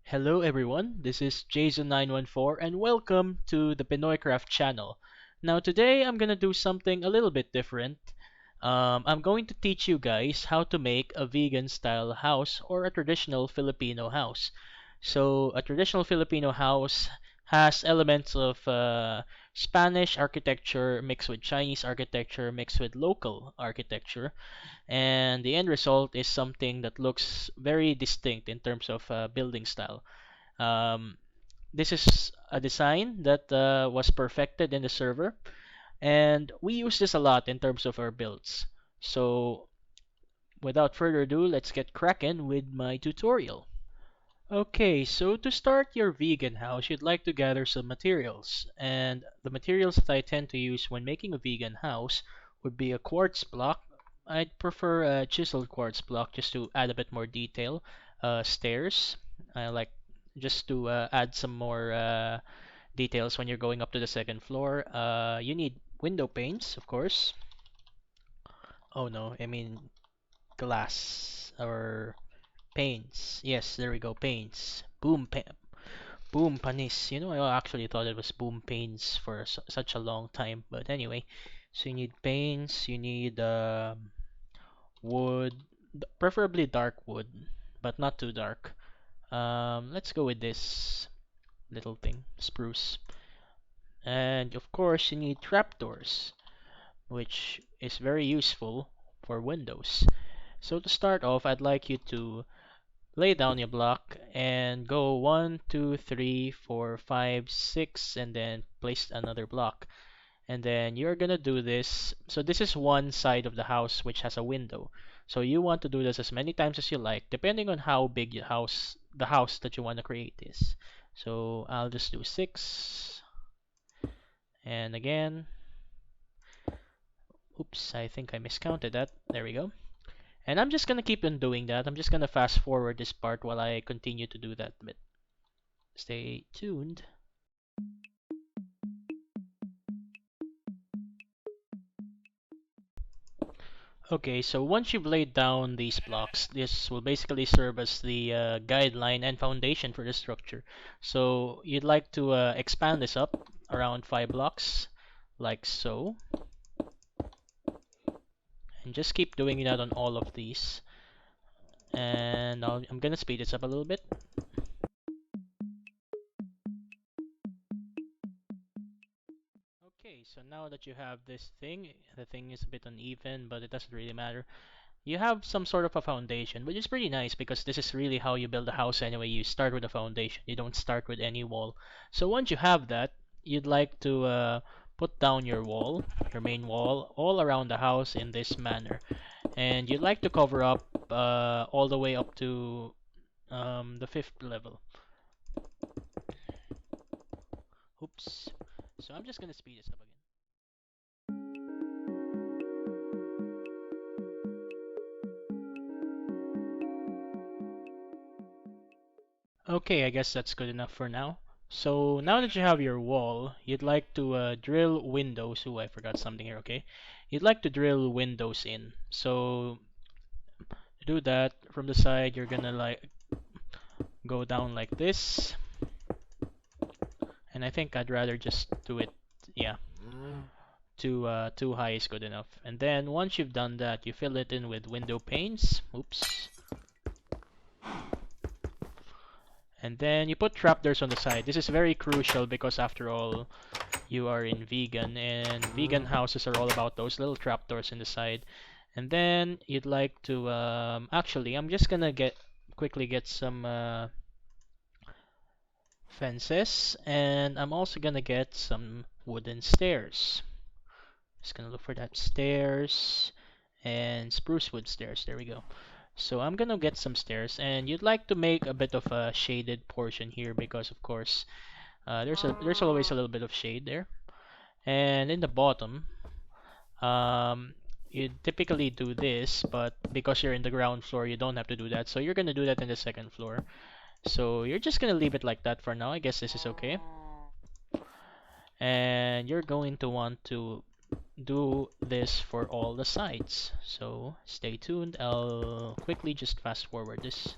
Hello everyone, this is Jason914 and welcome to the Pinoycraft channel. Now today I'm gonna do something a little bit different. I'm going to teach you guys how to make a vegan style house or a traditional Filipino house. So a traditional Filipino house has elements of Spanish architecture mixed with Chinese architecture mixed with local architecture, and the end result is something that looks very distinct in terms of building style. Um, this is a design that was perfected in the server, and we use this a lot in terms of our builds. So, without further ado, let's get cracking with my tutorial. Okay, so to start your vegan house, you'd like to gather some materials. And the materials that I tend to use when making a vegan house would be a quartz block. I'd prefer a chiseled quartz block just to add a bit more detail. Stairs, I like just to add some more details when you're going up to the second floor. You need window panes, of course. Oh no, I mean glass or panes. Yes, there we go, panes. Boom panis. You know, I actually thought it was boom panes for such a long time. But anyway, so you need panes, you need wood, preferably dark wood, but not too dark. Let's go with this little thing, spruce. And of course, you need trapdoors, which is very useful for windows. So to start off, I'd like you to lay down your block and go 1, 2, 3, 4, 5, 6, and then place another block. And then you're gonna do this. So this is one side of the house which has a window. So you want to do this as many times as you like, depending on how big the house that you want to create is. So I'll just do 6, and again, oops, I think I miscounted that. There we go. And I'm just gonna keep on doing that. I'm just gonna fast forward this part while I continue to do that bit. Stay tuned. Okay, so once you've laid down these blocks, this will basically serve as the guideline and foundation for the structure. So you'd like to expand this up around 5 blocks, like so, and just keep doing that on all of these. And I'm gonna speed this up a little bit. Okay, so now that you have this thing, the thing is a bit uneven, but it doesn't really matter. You have some sort of a foundation, which is pretty nice because this is really how you build a house anyway. You start with a foundation. You don't start with any wall. So once you have that, you'd like to put down your wall, your main wall, all around the house in this manner. And you'd like to cover up all the way up to the 5th level. Oops. So I'm just gonna speed this up again. Okay, I guess that's good enough for now. So now that you have your wall, you'd like to drill windows. Oh, I forgot something here, okay? You'd like to drill windows in. So to do that, from the side, you're gonna like go down like this. And I think I'd rather just do it, yeah, too high is good enough. And then once you've done that, you fill it in with window panes. Oops. And then you put trapdoors on the side. This is very crucial because after all, you are in vegan, and vegan houses are all about those little trapdoors in the side. And then you'd like to actually, I'm just gonna quickly get some fences, and I'm also gonna get some wooden stairs. Just gonna look for that, stairs and spruce wood stairs. There we go. So I'm gonna get some stairs, and you'd like to make a bit of a shaded portion here because of course there's always a little bit of shade there. And in the bottom, you typically do this, but because you're in the ground floor, you don't have to do that. So you're gonna do that in the second floor. So you're just gonna leave it like that for now. I guess this is okay. And you're going to want to do this for all the sides. So stay tuned. I'll quickly just fast forward this.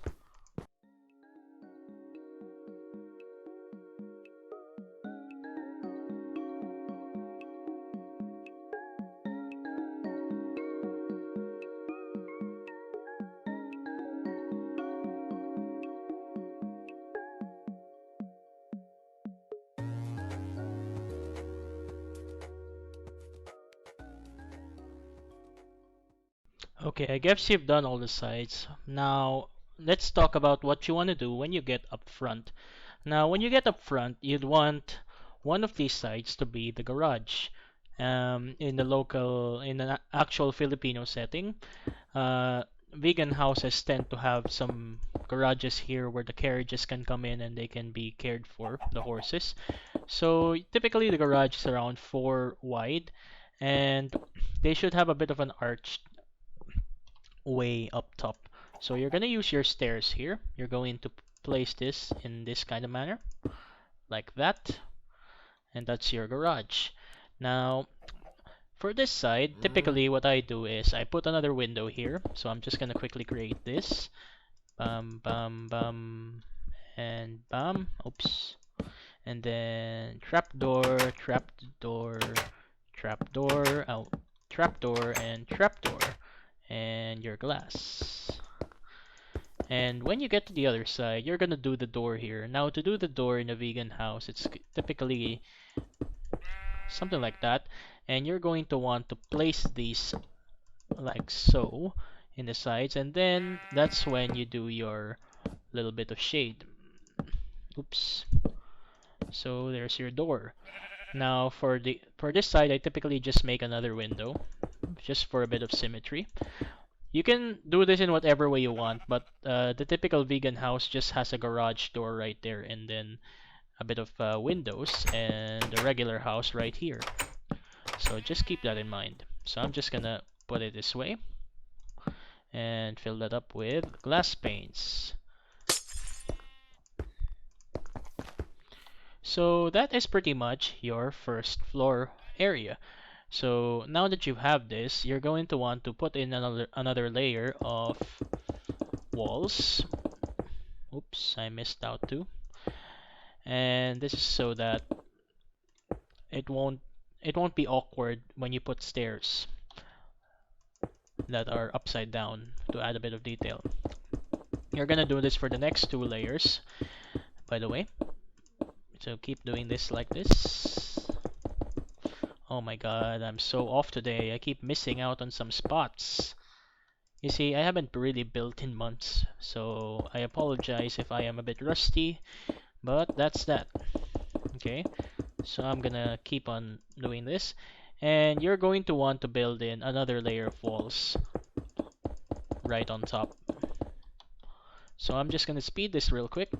Okay, I guess you've done all the sides. Now, let's talk about what you want to do when you get up front. Now, when you get up front, you'd want one of these sides to be the garage. In an actual Filipino setting, vegan houses tend to have some garages here where the carriages can come in and they can be cared for, the horses. So typically the garage is around 4 wide, and they should have a bit of an arched way up top. So you're gonna use your stairs here. You're going to place this in this kind of manner, like that, and that's your garage. Now, for this side, typically what I do is I put another window here. So I'm just gonna quickly create this. Bam, bam, bam, and bam. Oops. And then trapdoor, trapdoor, trapdoor, oh, trapdoor, and trapdoor, and your glass. And when you get to the other side, you're gonna do the door here. Now, to do the door in a vegan house, it's typically something like that. And you're going to want to place these like so in the sides, and then that's when you do your little bit of shade. Oops. So there's your door. Now for this side, I typically just make another window, just for a bit of symmetry. You can do this in whatever way you want, but the typical vegan house just has a garage door right there, and then a bit of windows, and the regular house right here. So just keep that in mind. So I'm just gonna put it this way and fill that up with glass panes. So that is pretty much your first floor area. So now that you have this, you're going to want to put in another layer of walls. Oops, I missed out too. And this is so that it won't it won't be awkward when you put stairs that are upside down to add a bit of detail. You're gonna do this for the next 2 layers, by the way. So keep doing this like this. Oh my god, I'm so off today. I keep missing out on some spots. You see, I haven't really built in months, so I apologize if I am a bit rusty, but that's that. Okay, so I'm gonna keep on doing this, and you're going to want to build in another layer of walls right on top. So I'm just gonna speed this real quick.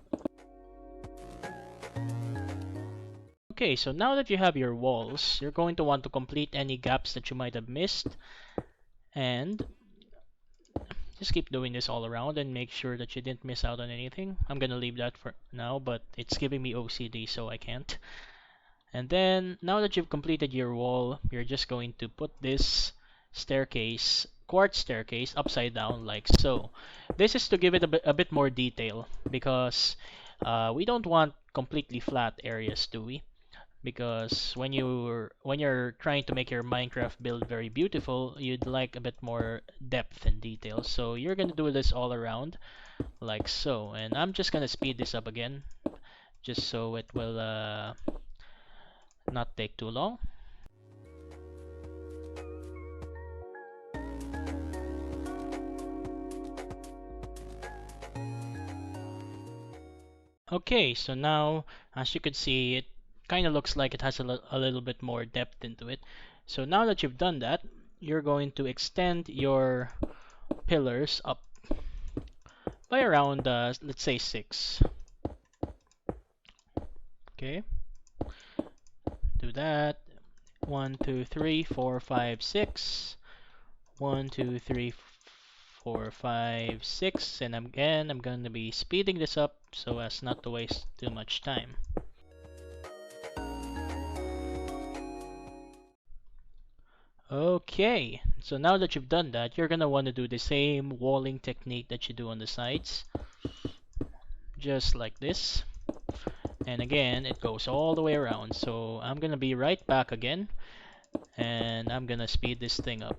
Okay, so now that you have your walls, you're going to want to complete any gaps that you might have missed, and just keep doing this all around and make sure that you didn't miss out on anything. I'm gonna leave that for now, but it's giving me OCD, so I can't. And then, now that you've completed your wall, you're just going to put this staircase, quartz staircase, upside down like so. This is to give it a bit more detail, because we don't want completely flat areas, do we? Because when you're trying to make your Minecraft build very beautiful, you'd like a bit more depth and detail. So you're gonna do this all around like so, and I'm just gonna speed this up again just so it will not take too long. Okay, so now as you can see, it kind of looks like it has a little bit more depth into it. So now that you've done that, you're going to extend your pillars up by around let's say 6. Okay, do that. 1 2 3 4 5 6. 1 2 3 4 5 6, and again I'm going to be speeding this up so as not to waste too much time. Okay, so now that you've done that, you're gonna want to do the same walling technique that you do on the sides, just like this. And again, it goes all the way around. So I'm gonna be right back again, and I'm gonna speed this thing up.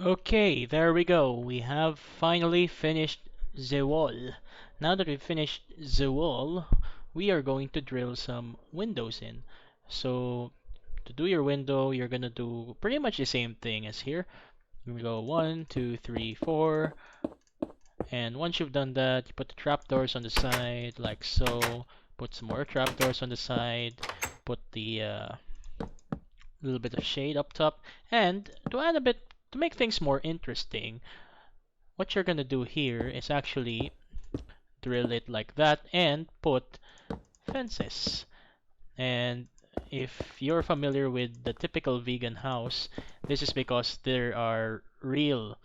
Okay, there we go. We have finally finished the wall. Now that we've finished the wall, we are going to drill some windows in. So to do your window, you're gonna do pretty much the same thing as here. We go 1, 2, 3, 4, and once you've done that, you put the trapdoors on the side like so. Put some more trapdoors on the side. Put the little bit of shade up top, and to add a bit to make things more interesting, what you're gonna do here is actually drill it like that and put fences. And if you're familiar with the typical vegan house, this is because there are real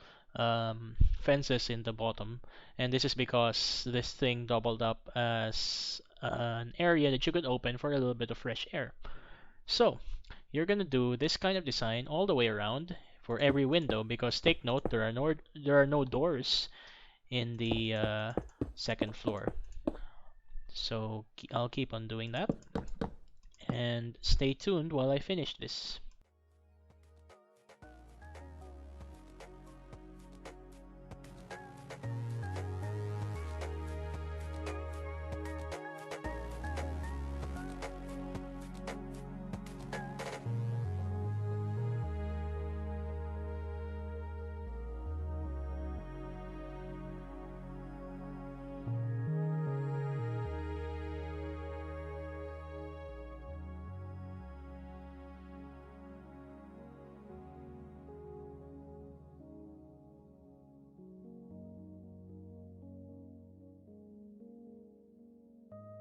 fences in the bottom, and this is because this thing doubled up as an area that you could open for a little bit of fresh air. So you're gonna do this kind of design all the way around for every window, because take note, there are no doors in the second floor. So I'll keep on doing that, and stay tuned while I finish this.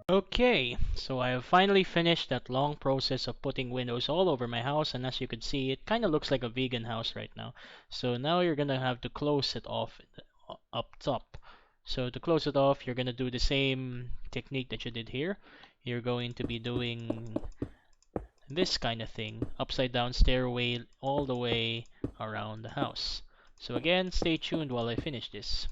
Okay, so I have finally finished that long process of putting windows all over my house, and as you can see, it kind of looks like a vegan house right now. So now you're gonna have to close it off up top. So to close it off, you're gonna do the same technique that you did here. You're going to be doing this kind of thing, upside down stairway all the way around the house. So again, stay tuned while I finish this.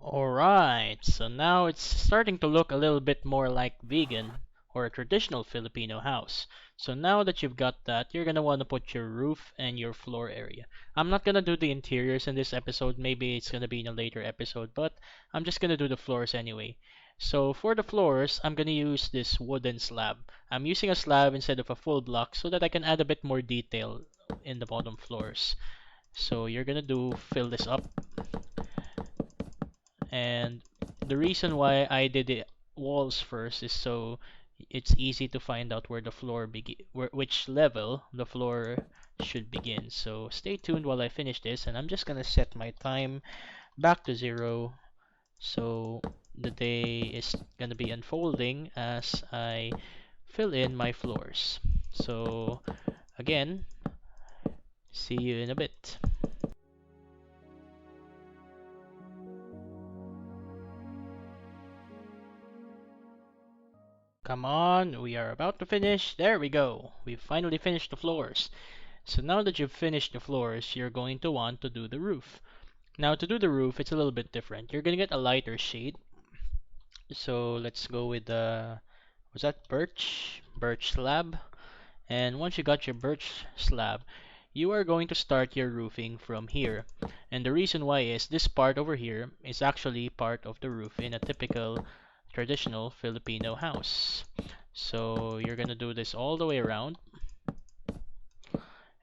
Alright, so now it's starting to look a little bit more like vegan or a traditional Filipino house. So now that you've got that, you're gonna want to put your roof and your floor area. I'm not gonna do the interiors in this episode, maybe it's gonna be in a later episode, but I'm just gonna do the floors anyway. So for the floors, I'm gonna use this wooden slab. I'm using a slab instead of a full block so that I can add a bit more detail in the bottom floors. So you're gonna fill this up, and the reason why I did the walls first is so it's easy to find out where the floor which level the floor should begin. So stay tuned while I finish this, and I'm just gonna set my time back to 0, so the day is gonna be unfolding as I fill in my floors. So again, see you in a bit. Come on, we are about to finish. There we go. We've finally finished the floors. So now that you've finished the floors, you're going to want to do the roof. Now to do the roof, it's a little bit different. You're gonna get a lighter shade. So let's go with was that birch? Birch slab. And once you got your birch slab, you are going to start your roofing from here. And the reason why is this part over here is actually part of the roof in a typical traditional Filipino house. So you're gonna do this all the way around,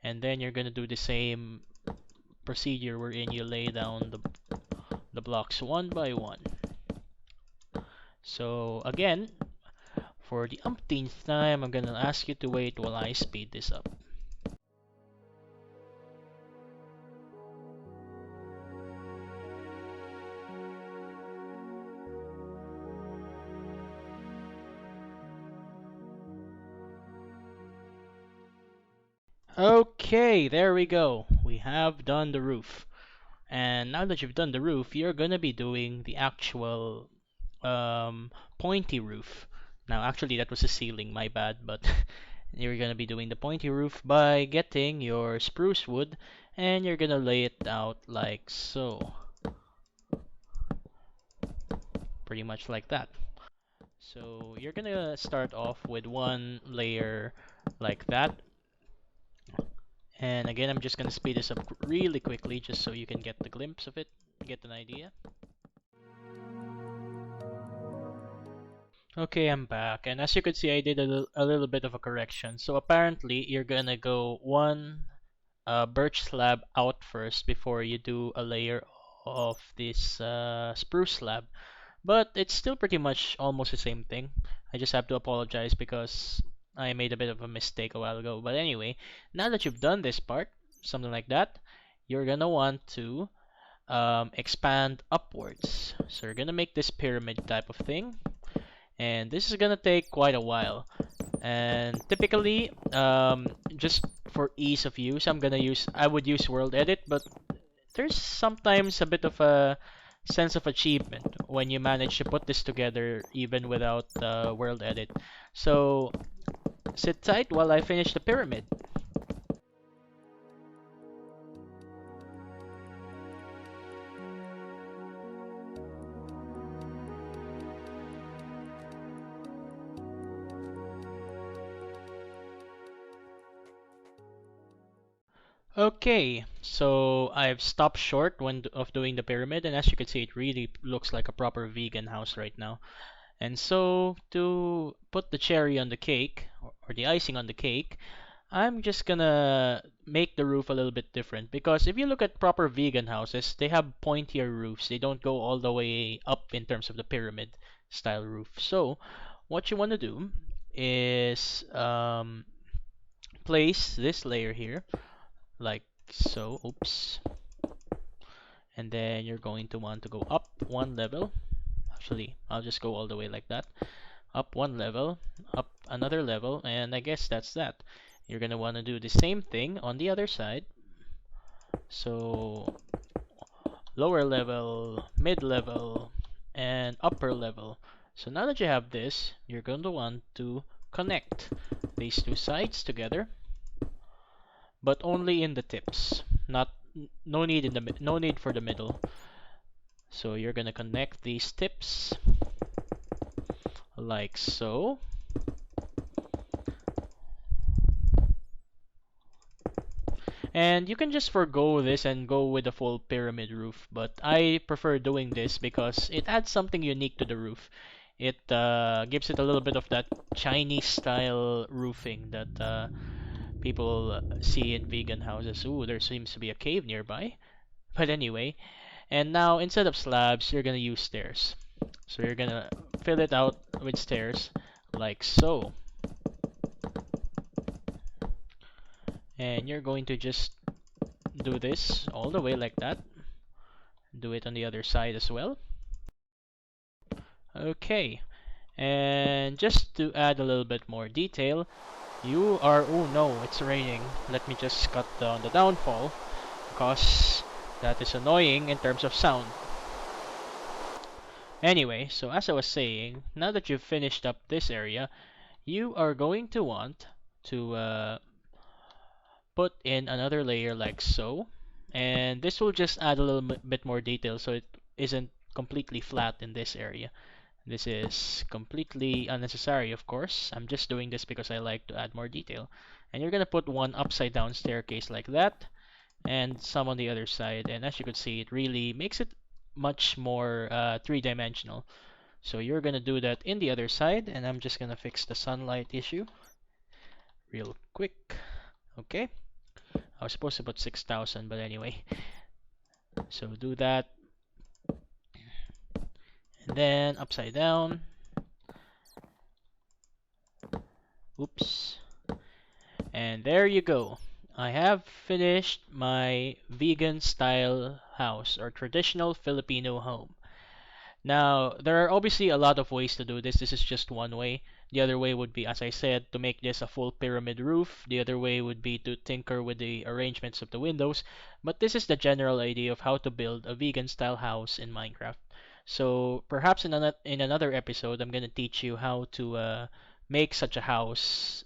and then you're gonna do the same procedure wherein you lay down the blocks one by one. So again, for the umpteenth time, I'm gonna ask you to wait while I speed this up. Okay, there we go. We have done the roof. And now that you've done the roof, you're gonna be doing the actual pointy roof. Now, actually, that was a ceiling, my bad, but you're gonna be doing the pointy roof by getting your spruce wood and you're gonna lay it out like so. Pretty much like that. So you're gonna start off with one layer like that. And again, I'm just gonna speed this up really quickly just so you can get the glimpse of it, get an idea. Okay, I'm back, and as you can see, I did a little bit of a correction. So apparently, you're gonna go one birch slab out first before you do a layer of this spruce slab. But it's still pretty much almost the same thing. I just have to apologize because I made a bit of a mistake a while ago. But anyway, now that you've done this part, something like that, you're gonna want to expand upwards. So you're gonna make this pyramid type of thing, and this is gonna take quite a while. And typically, just for ease of use, I would use World Edit, but there's sometimes a bit of a sense of achievement when you manage to put this together even without World Edit. So sit tight while I finish the pyramid. Okay, so I've stopped short of doing the pyramid, and as you can see, it really looks like a proper vegan house right now. And so to put the cherry on the cake, or the icing on the cake, I'm just gonna make the roof a little bit different because if you look at proper vegan houses, they have pointier roofs. They don't go all the way up in terms of the pyramid style roof. So what you want to do is place this layer here like so. Oops. And then you're going to want to go up one level. Actually, I'll just go all the way like that. Up one level, up another level, and I guess that's that. You're gonna want to do the same thing on the other side. So lower level, mid level, and upper level. So now that you have this, you're going to want to connect these two sides together, but only in the tips. Not no need in the no need for the middle. So you're gonna connect these tips like so. And you can just forgo this and go with a full pyramid roof, but I prefer doing this because it adds something unique to the roof. It gives it a little bit of that Chinese style roofing that people see in vegan houses. Ooh, there seems to be a cave nearby. But anyway, and now instead of slabs, you're gonna use stairs. So you're gonna fill it out with stairs like so. And you're going to just do this all the way like that. Do it on the other side as well. Okay, and just to add a little bit more detail, oh no, it's raining. Let me just cut down the downfall because that is annoying in terms of sound. Anyway, so as I was saying, now that you've finished up this area, you are going to want to put in another layer like so, and this will just add a little bit more detail so it isn't completely flat in this area. This is completely unnecessary, of course. I'm just doing this because I like to add more detail. And you're gonna put one upside down staircase like that, and some on the other side. And as you can see, it really makes it much more three-dimensional. So you're gonna do that in the other side, and I'm just gonna fix the sunlight issue real quick. Okay. I was supposed to put 6,000, but anyway. So do that. And then upside down. Oops. And there you go. I have finished my vegan style house or traditional Filipino home. Now, there are obviously a lot of ways to do this. This is just one way. The other way would be, as I said, to make this a full pyramid roof. The other way would be to tinker with the arrangements of the windows. But this is the general idea of how to build a vegan style house in Minecraft. So perhaps in another episode, I'm gonna teach you how to make such a house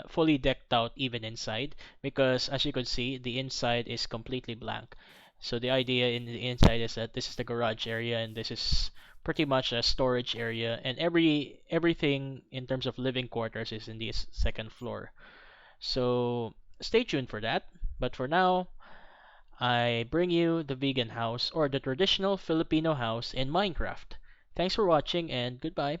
fully decked out even inside, because as you can see, the inside is completely blank. So the idea in the inside is that this is the garage area and this is pretty much a storage area, and everything in terms of living quarters is in the second floor. So stay tuned for that. But for now, I bring you the vegan house, or the traditional Filipino house in Minecraft. Thanks for watching and goodbye.